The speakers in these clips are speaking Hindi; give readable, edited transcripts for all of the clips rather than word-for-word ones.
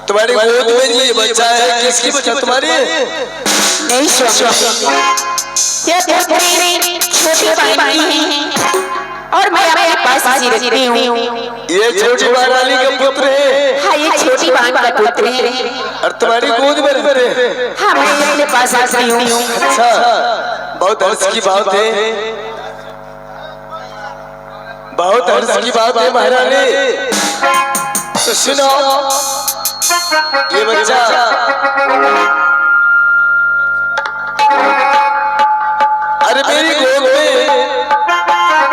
तुम्हारी गोद में ये बच्चा है, किसकी बच्चा तुम्हारी? नहीं स्वामी, ये पुत्री छोटी बहन की है और मैं अपने पास ही रखती हूँ। ये छोटी बहन वाली का पुत्र है? हाँ, ये छोटी बहन का पुत्र है और तुम्हारी गोद में रहते हैं? हाँ, मैं अपने पास रखती हूँ। अच्छा, बहुत हर्ष की बात है, बहुत हर्ष की बात है महारानी। तो सुनो, ये बच्चा अरे मेरी गोद में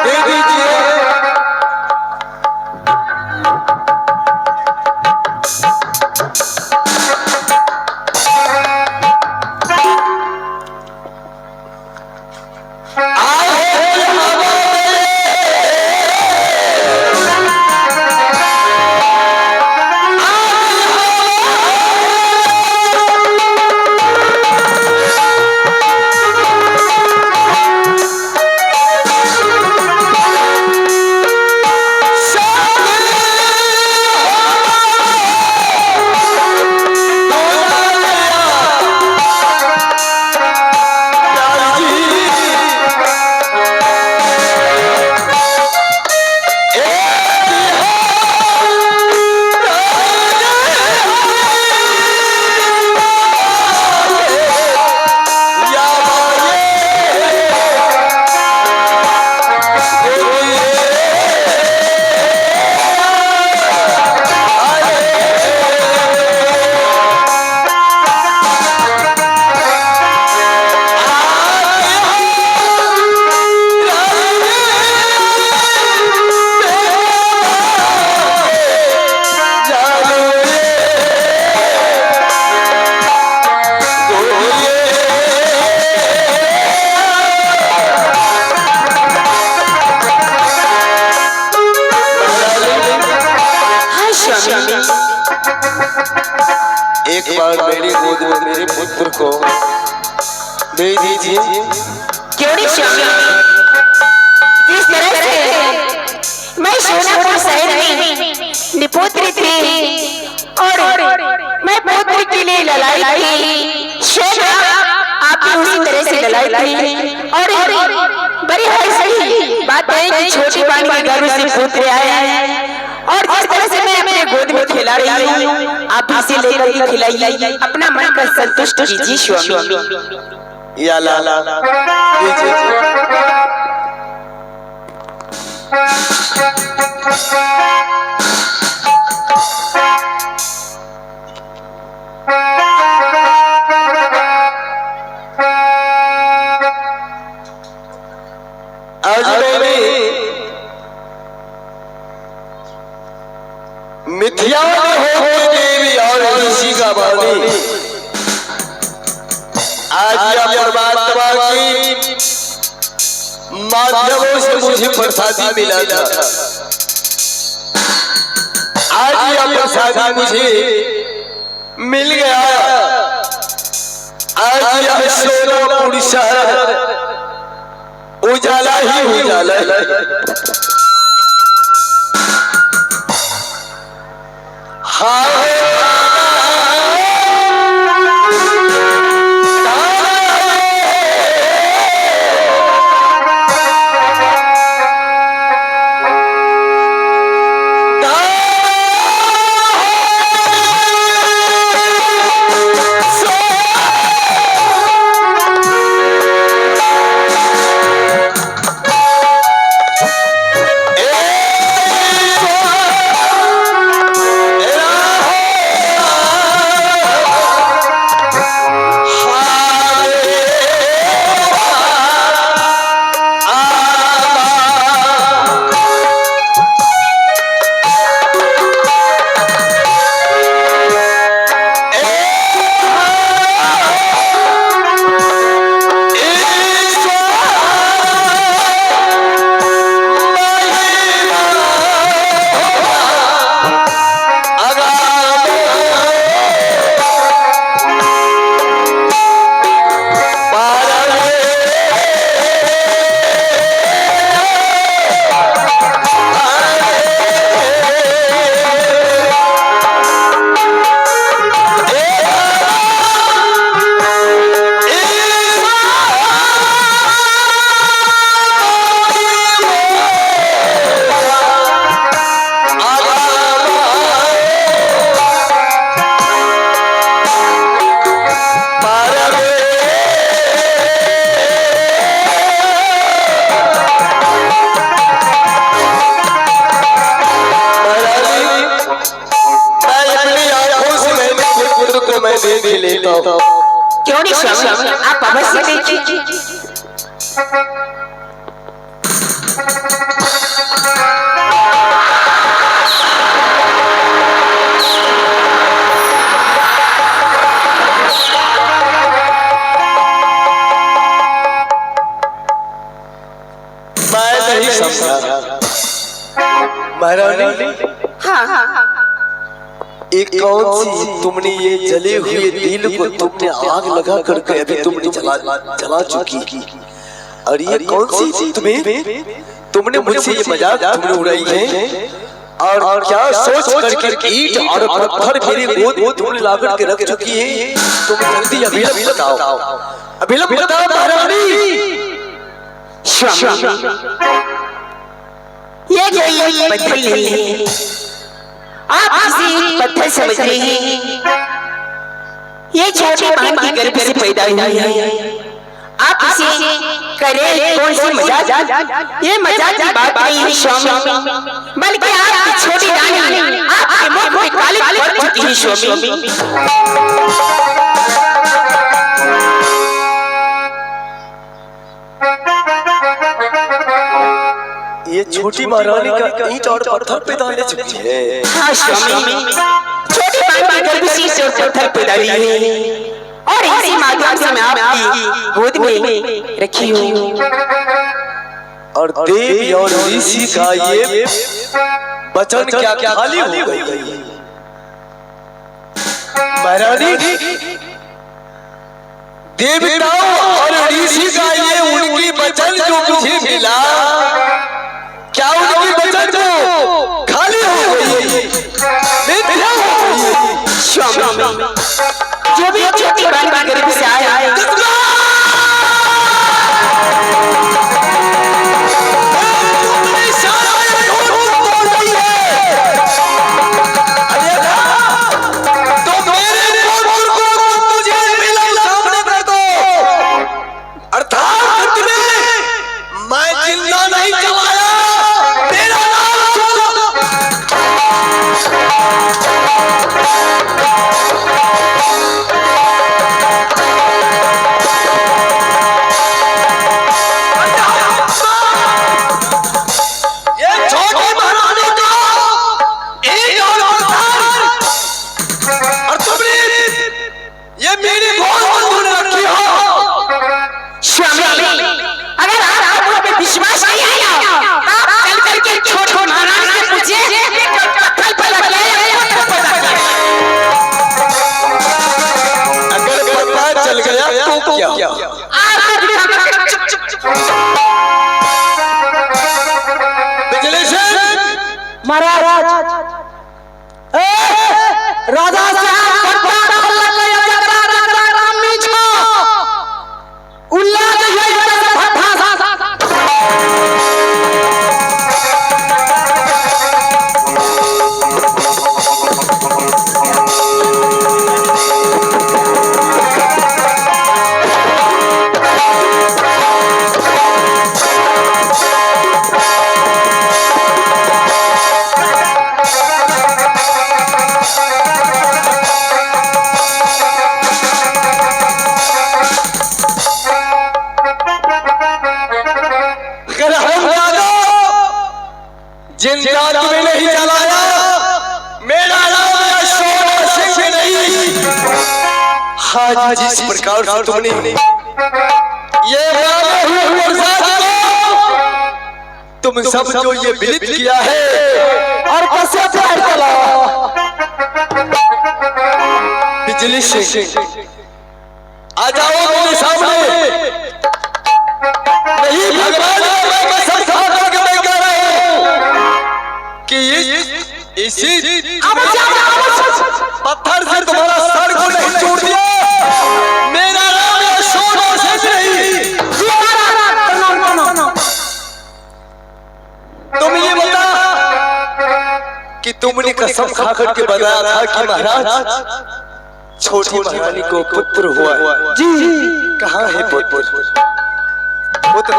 दे दीजिए। एक बार मेरी गोद में मेरे पुत्र को दे दीजिए। क्यों नहीं स्वामी, जिस तरह से मैं सोनापुर शहर में निपुत्री थी और मैं पुत्र के लिए लड़ाई थी, आप भी उसी तरह से लड़ाई थी। और बड़ी सही बात है कि छोटी बहन के घर से पुत्र आया है और जिस तरह से मैं अपने गोद में खिला रही हूँ, आप इसे लेकर के खिलाइए, अपना मन का संतुष्ट कीजिए स्वामी। या ला ला आज मिथ्या में हो देवी और ऋषि का वाणी, आज यह परमात्मा की माध्यमों से मुझे प्रसादी मिला था। आज यह प्रसादी मुझे मिल गया। आज यह सोनापुर शहर उजाला ही उजाला है। को मैं देख लेता हूँ। क्यों नहीं स्वामी, आप अवश्य देखिए। मैं नहीं समझा महारानी। हाँ, एक कौन सी तुमने ये जले हुए दिल को तुमने आग लगा करके अभी तुमने जला चुकी, और ये कौन सी तुमने मुझसे ये मजाक तुमने उड़ाई है, और क्या सोच करके ईंट और पत्थर मेरे गोद में तुमने ला करके रख चुकी है। तुम जल्दी अभी बताओ, अभी बताओ महारानी। ये पत्थर नहीं है, आप इसे पत्थर समझ रहे हैं। ये छोटी बहन की गर्भ से पैदा हुई है। आप इसे करें कौन सी मजाक? ये मजाक की बात नहीं है स्वामी, बल्कि आपकी छोटी रानी आपके मुख में काली पड़ चुकी है स्वामी। ये छोटी महारानी का ईंट और पत्थर पे डाले चुकी है। हाँ स्वामी, छोटी बहन की गर्भ से पत्थर पैदा हुई है, और इसी माध्यम से मैं आपकी गोद में रखी हूँ। और देवी और ऋषि का ये वचन क्या खाली हो गई महारानी। देवताओं और ऋषि का ये उनकी वचन जो मुझे मिला, क्या उनकी वचन को खाली हो गई, मिथ्या हो गई? स्वामी, जो भी छोटी बहन की गर्भ से आया है, जिन जात में नहीं चलाया, मेरा नाम अशोक सिंह नहीं। हाँ, जिस प्रकार से तुमने ये तुम सब जो ये विलित किया है और कैसे प्यार चला बिजली से आ जाओ मेरे सामने। नहीं भगवान मैं कसम खा करके मैं कह रहा हूं कि इसी पत्थर से तुम्हारा सर को नहीं छोड़ दिया। मेरा नाम अशोक सिंह नहीं। तुम ये बता कि तुमने कसम खा करके बताया था कि महाराज छोटी महारानी को पुत्र हुआ है। जी कहाँ है पुत्र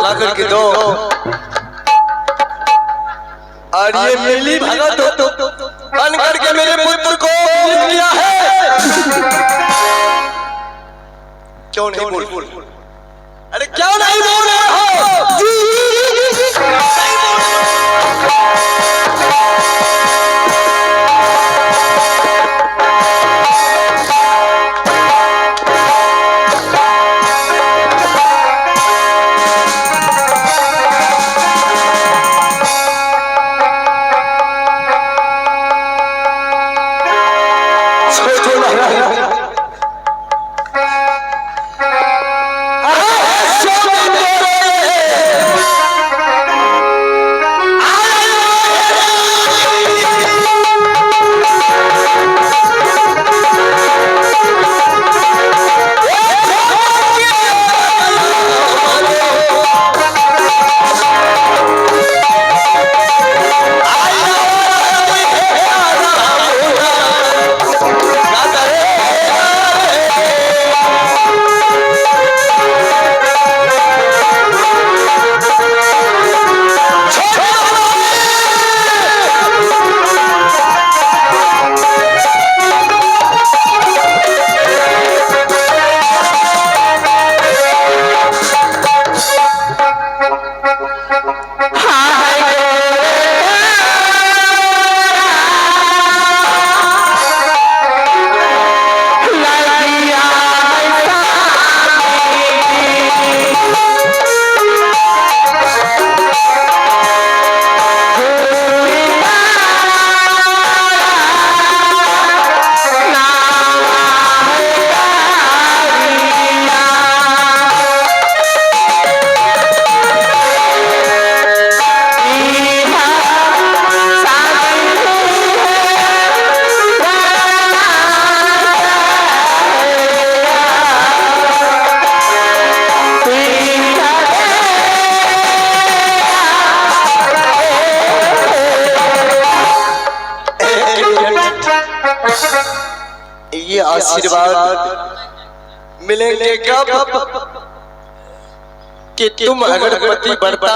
ला करके दो। और ये मिली भगत बन करके मेरे पुत्र को किया है। क्यों नहीं बोल? अरे क्यों नहीं बोल रहे हो? ये आशीर्वाद मिलेंगे कब कि तुम अगर पति बढ़ता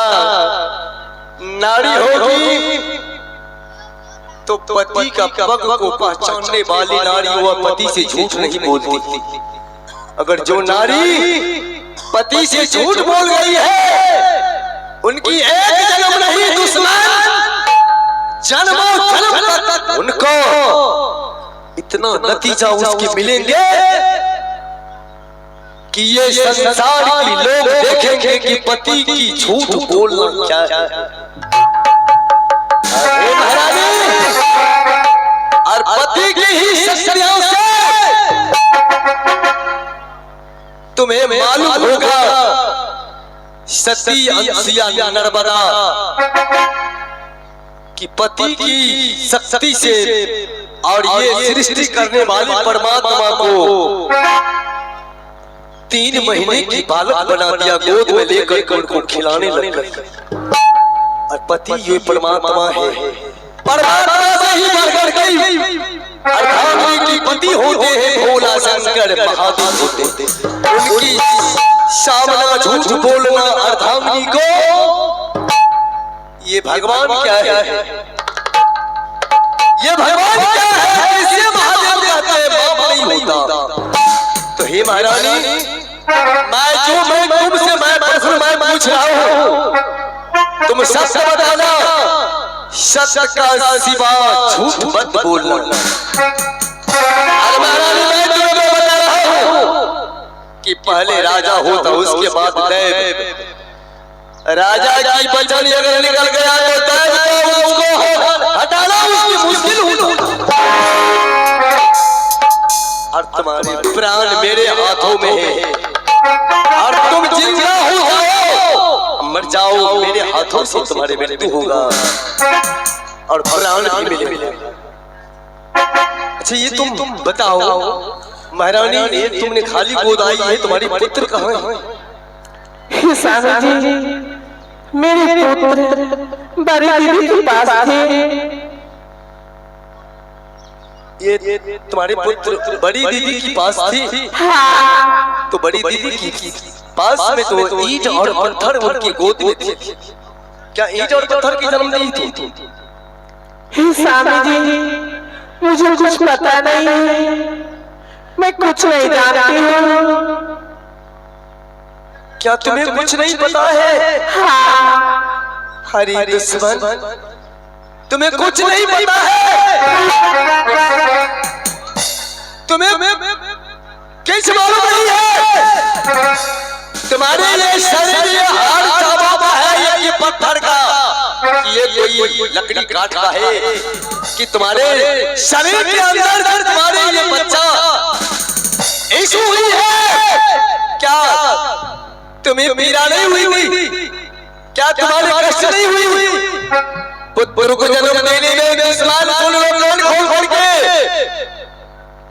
नारी होगी तो पति का पग को पहचानने वाली नारी वह पति से झूठ नहीं बोलती। अगर जो नारी पति से झूठ बोल गई है उनकी एक जन्म नहीं दुश्मन जन्मों जन्म तक उनको इतना नतीजा उसके मिलेंगे कि ये संसार की लोग देखेंगे कि पति की झूठ बोलना क्या है। और पति की ही शक्तियों से तुम्हें मालूम होगा सती अंसिया नर्मदा कि पति की शक्ति से और ये सृष्टि करने वाली परमात्मा को 3 महीने की बालक बना दिया, गोद में लेकर उनको खिलाने लगा। और पति ये परमात्मा है, परमात्मा से ही बढ़कर गई। अर्धांगिनी की पति होते हैं भोला शंकर महादेव होते हैं। उनकी सामना झूठ बोलना अर्धांगिनी को ये भगवान क्या है? ये भगवान क्या है? इससे महादेव कहते हैं बाप नहीं होता। तो हे महारानी मैं तुमसे प्रश्न पूछ रहा हूँ, तुम सत्य बताना, सत्य का सिवा झूठ मत बोलना। महारानी मैं तुम्हें बता रहा हूँ कि पहले राजा होता उसके बाद दैव। राजा की बचन अगर निकल गया तो दैव उसको हटाना उसकी मुश्किल होता। और तुम्हारे प्राण मेरे हाथों में है और तुम जिंदा हो जाओ मर जाओ मेरे हाथों से तुम्हारे मृत्यु होगा और प्राण भी मिलेगा। अच्छा ये तुम बताओ महारानी ये तुमने खाली गोद आई है, तुम्हारी पुत्र कहाँ है? स्वामी जी मेरे पुत्र बड़ी दीदी के पास थे। ये तुम्हारे पुत्र बड़ी दीदी की पास थी? हाँ। तो बड़ी दीदी की पास में तो ईंट और पत्थर उनकी गोद में थे। क्या ईंट और पत्थर की जन्म दी थी? स्वामी जी मुझे कुछ पता नहीं, मैं कुछ नहीं जानती हूँ। क्या तुम्हें कुछ नहीं पता है? हरी दुश्मन, तुम्हें कुछ नहीं पता है? तुम्हें किस मालूम नहीं है? तुम्हारे ये शरीर ये हाड़ चाबा है ये पत्थर का, ये कोई लकड़ी काट का है कि तुम्हारे शरीर के अंदर तुम्हारे ये बच्चा यीशु हुई है? क्या तुम्हें पीड़ा नहीं हुई? क्या तुम्हारे कष्ट नहीं हुई? पुत्र को जन्म देने में इस्लाम खोल खोल के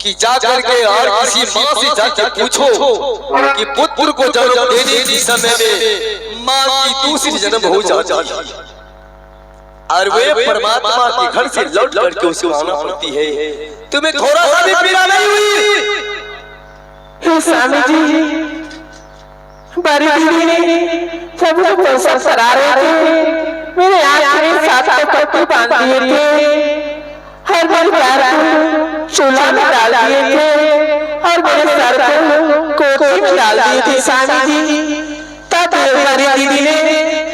कि जा करके और किसी माँ से जाके पूछो कि पुत्र को जन्म देने के समय में माँ की दूसरी जन्म हो जाती है और वे परमात्मा के घर से लौट करके उसे आना पड़ती है। तुम्हें थोड़ा सा भी पीड़ा नहीं हुई? स्वामी जी, बारी जब लोग सरा रहे थे, मेरे आँख में 7 पट्टी बांध दिए थे, हर बार पैर चूल्हा में डाल दिए थे और मेरे सर को कोठी में डाल दिए थे स्वामी जी। तब मेरी दीदी ने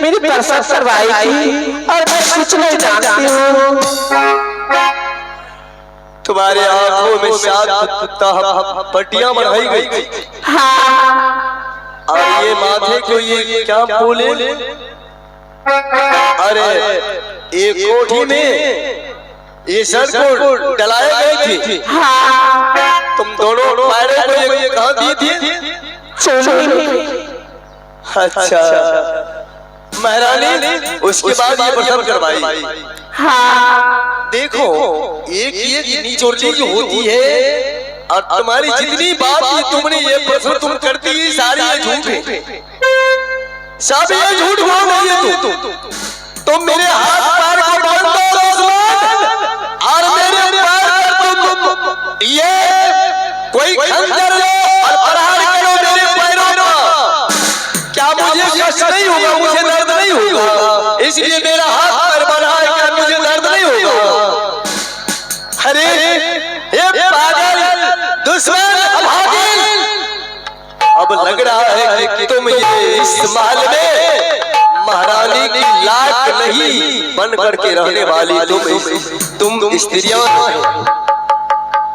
मेरी प्रसव करवाई थी और मैं कुछ नहीं जानती हूँ। तुम्हारे आंखों में 7 पट्टियां बढ़ाई गई थी। हाँ। और ये माथे को ये क्या बोले? अरे एक कोठी में ये सर को डलाए गए थे। हाँ। तुम दोनों पैरों को ये कहाँ दी थी? अच्छा महारानी, उसके बाद ये प्रसव करवाई। हाँ। देखो एक ये निचोड़नी जो होती है और तुम्हारी जितनी बात तुमने ये प्रश्न तुम करती है सारी ये झूठ है, सब ये झूठ बोल रही है। तुम मेरे हाथ पैर को बांध दो और मेरे पैर पर तुम ये कोई खंजर लो और प्रहार करो मेरे पैरों पर। क्या मुझे कष्ट नहीं होगा? मुझे दर्द नहीं होगा? इसलिए मेरा हाथ पैर बना है, क्या मुझे दर्द नहीं होगा? अरे ये पागल दुश्मन अभागिन, अब लग रहा है कि तुम ये इस महल में महारानी की लाट नहीं बन करके रहने वाली तुम स्त्रियां हो।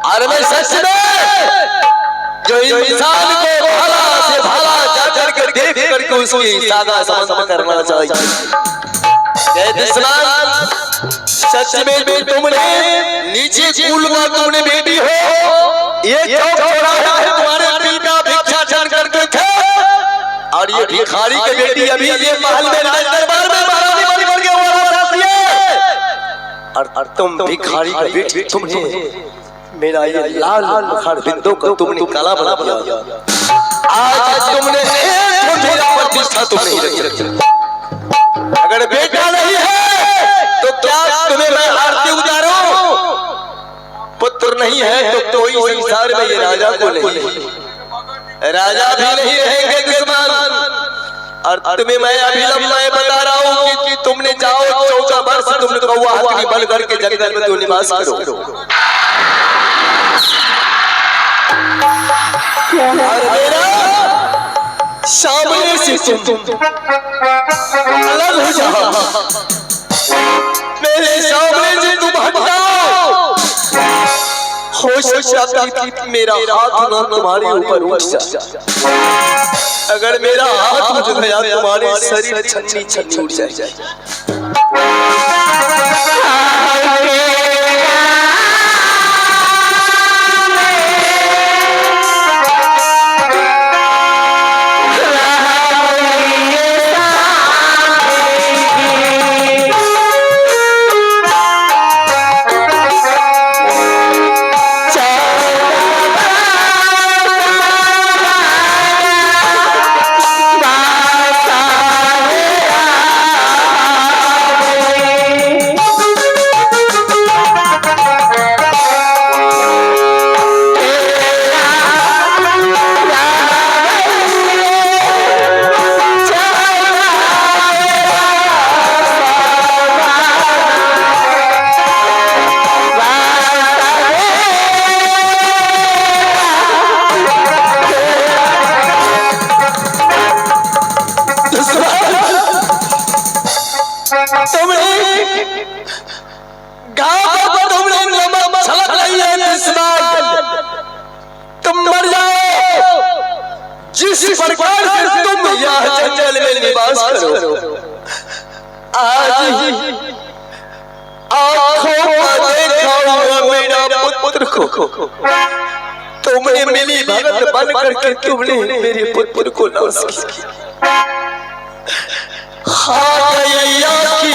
और मैं सच में जो इंसान को भाला से भाला जाकर कर देख करके उसकी सादा समझ करना चाहिए। सच में तुमने नीचे स्कूल का तुमने बेटी हो, ये चौराहा है तुम्हारे पिता भिक्षा चढ़ करके थे और ये भिखारी की बेटी अभी ये महल में दरबार में महारानी बन करके और तुम भिखारी का बेटी, तुमने मेरा ये लाल मुखार बिंदु को तुमने काला बना दिया। आज तुमने मेरा प्रतिष्ठा तुम नहीं रखी। अगर बेटा नहीं है तो क्या तुम्हें मैं आरती उतारूं? पुत्र नहीं है तो कोई संसार में ये राजा को नहीं, राजा भी नहीं रहेंगे दुश्मन। और तुम्हें मैं अभी मैं बता रहा हूँ कि तुमने जाओ 14 वर्ष तुमने कौवा हाथी बन करके जंगल में तो निवास करो। और मेरा सामने से तुम अलग हो जाओ, मेरे सामने से तुम हट जाओ। हो सकता कि मेरा हाथ ना तुम्हारे ऊपर उठ जाए। अगर मेरा हाथ उठ गया तुम्हारे शरीर छन्नी छन्नी उठ जाए। जिस प्रकार से तुम यहाँ जंगल में निवास करो, आज आँखों का देखा हुआ मेरा पुत्र को तुमने मिली भगत बन करके तुमने मेरे पुत्र को नाश किया। हाँ गैया की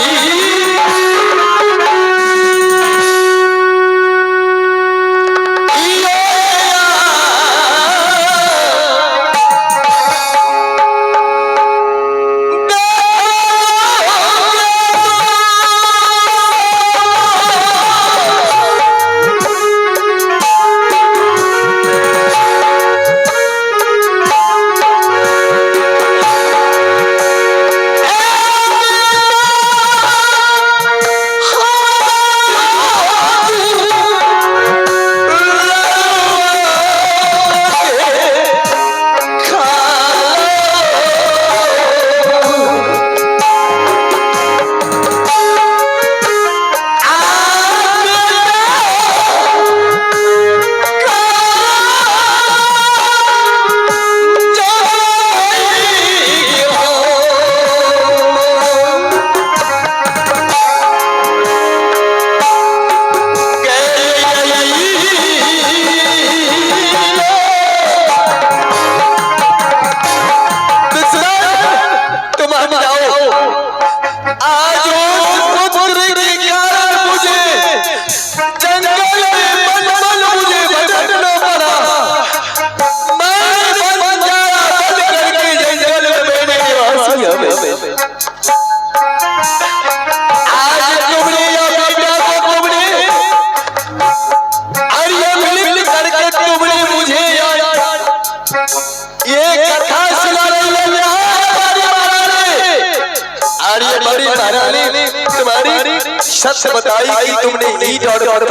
सच बताई कि तुमने ईंट और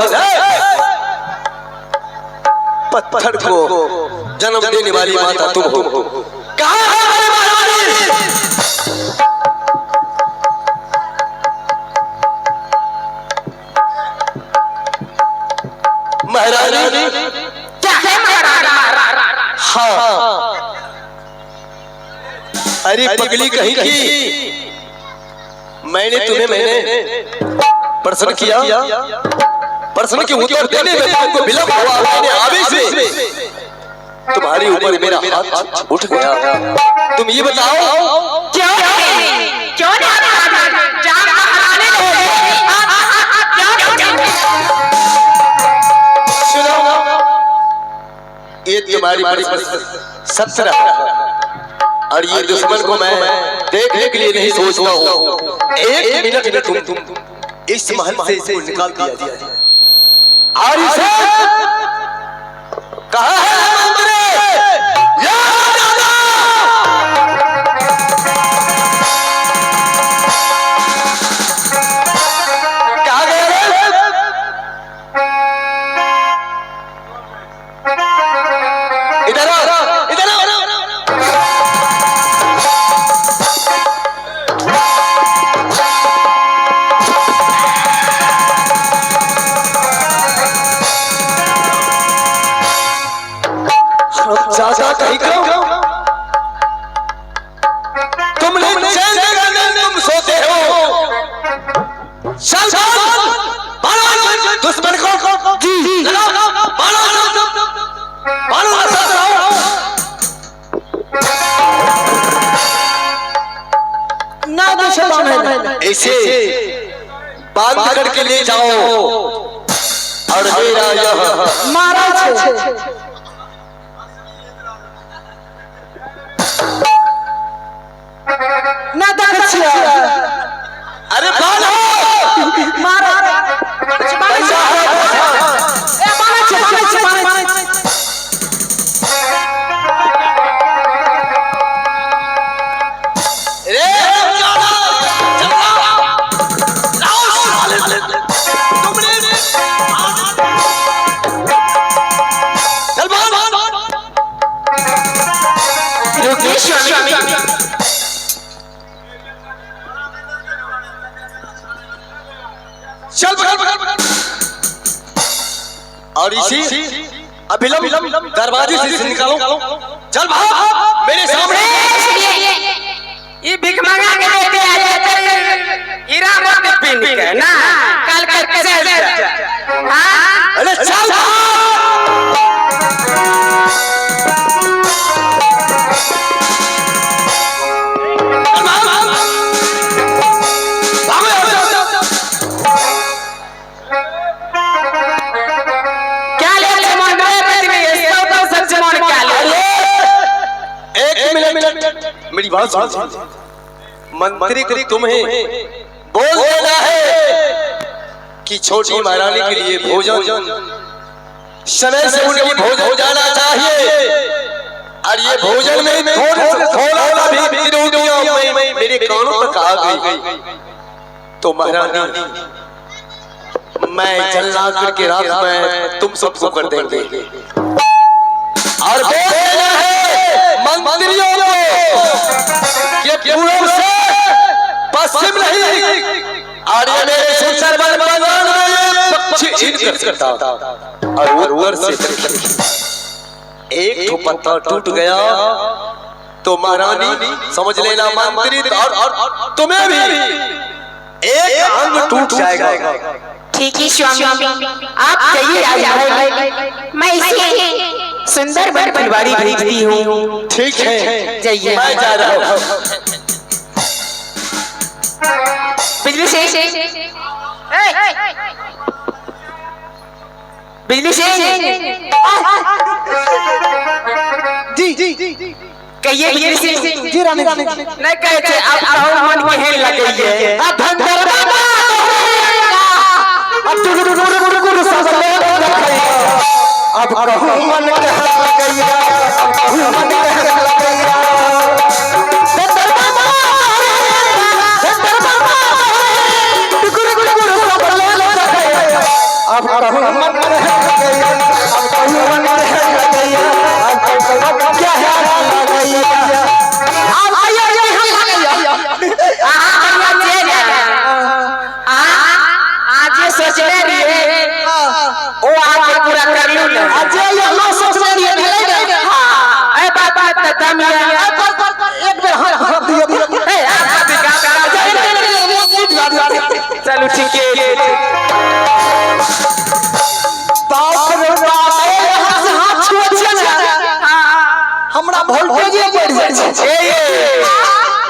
पत्थर को जन्म देने वाली माता तुम हो। कहाँ है महारानी? क्या है महारानी? हाँ, अरे पगली कहीं की, मैंने प्रश्न किया, प्रश्न के उत्तर देने में तुमको विलंब हुआ, मैंने आवेश में तुम्हारे ऊपर मेरा हाथ उठ गया। तुम ये बताओ क्यों सुनो, ये तुम्हारी बड़ी सत्सरा और ये दुश्मन को मैं देखने के लिए नहीं सोचता हूँ। एक मिनट में तुम इस महल से इसे निकाल दिया। और इसे कहाँ है चाचा कहीं करो, तुमने चैन तुम सोते हो। दुश्मन को जी इसे बांध करके ले जाओ और मेरा यह महाराज ना दक्षिया। अरे बालो महाराज चल पकड़ और इसी अभिलंब दरवाजे से निकालो, चल भाग मेरे सामने। ये भिख मांगा के देते आ जाते हीरा मोती पीन के ना कल करके चल। हां अरे चल क्या ले सामान में तो सब सामान क्या ले। एक मिनट मेरी बात सुन। मंत्री को तुम्हें बोल देना है कि छोटी महारानी के लिए भोजन समय से उनकी भोजन हो जाना चाहिए, और ये भोजन में थोड़ा भी रोटियां मेरे कानों तक आ गई तो महारानी मैं जल्ला करके रात में तुम सबको कर देंगे। और बोल देना है मंत्रियों को कि पूर्व से पश्चिम नहीं, और ये मेरे सुसर बल बलवान पक्षी इन करता और ऊपर से एक तो पत्ता टूट गया तो महारानी समझ लेना मंत्री और तुम्हें भी एक अंग टूट जाएगा। ठीक है स्वामी, आप कहिए राजा, मैं इसे सुंदर वन फुलवाड़ी भेजती हूँ। ठीक है जाइए, मैं जा रहा हूँ। बिजली से बिजली से जी कहिए बिजली से जी रानी नहीं कहे आप कहो मन के हेल लगे अब धंधर बाबा अब गुरु साले अब कहो मन के लगैया, अब मन के लगैया धंधर बाबा गुरु साले लगैया, अब कहो मन के लगैया, अब कहो मन के लगैया, अब क्या है लगैया, अब आया आज सोच रही है वो आज पूरा कर लूं ना। आज ये लो सोच रही है। हां ए बाबा ततम एक बार हां दिया चलो ठीक है। बाप रे बाप हाथ छुआ छे हमरा वोल्टेज बढ़ जाय छै।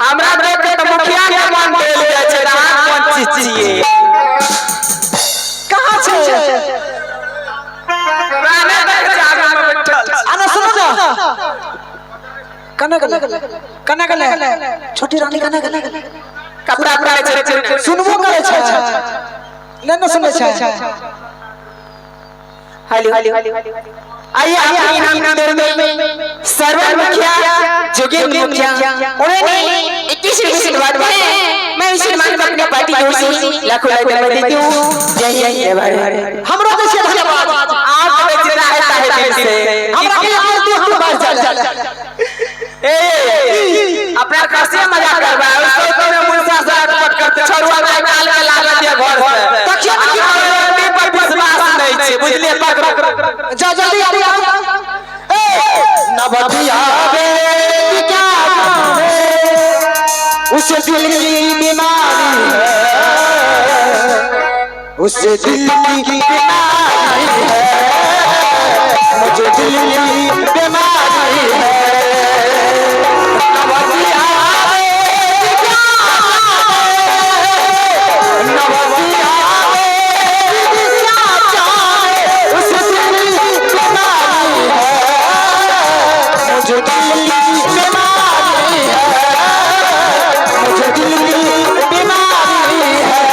हमरा देख के तो मुखिया के मन भेल जाय छै, रात कोन चीज छिए कहां छै राना देख जागा में बैठल आना सुनो ना कने छोटी रानी कने कपड़ा पहने छै सुनबो करे छै न सुनै छै। हेलो आइए आपके इनाम की देर में सर्वर मुखिया जोगेंद्र मुखिया उन्होंने 21 वार्ड में मैं इस मान अपनी पार्टी की ओर से लाखों रुपए देती हूं। जय जय भारत। हमरा तो से धन्यवाद, आप जितना है दिल से हमरा के आरती हम बाहर चल ए अपना कैसे मजाक करबा उसको तो मुंसा साथ पट करते छोड़वा के काल के लाला दिया घर से तखिया नहीं पर विश्वास नहीं छे बुझले पकड़ जा जल्दी आ नवदिया बेटी क्या उस दिल की बीमारी है, उस दिल की बीमारी है, मुझे दिल की बीमारी है। नवदिया बेटी क्या नवदिया बेटी क्या चाहे उस दिल की बीमारी है, मुझे दिल की बीमारी है, मुझे दिल की बीमारी है।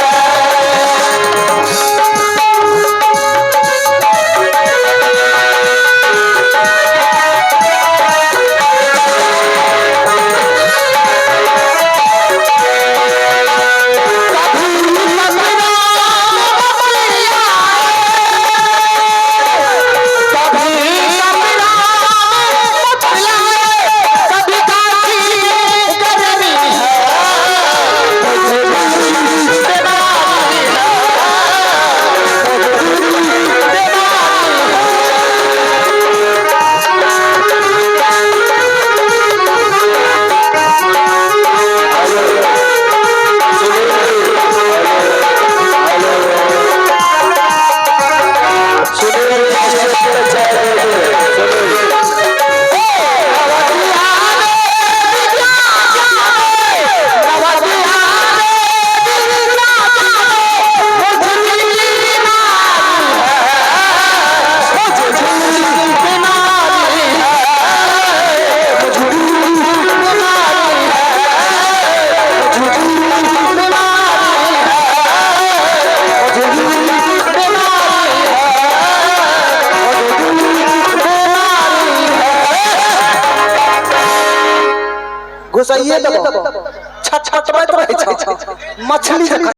घुसाइए दबो छटपटाइत रहे छ मछली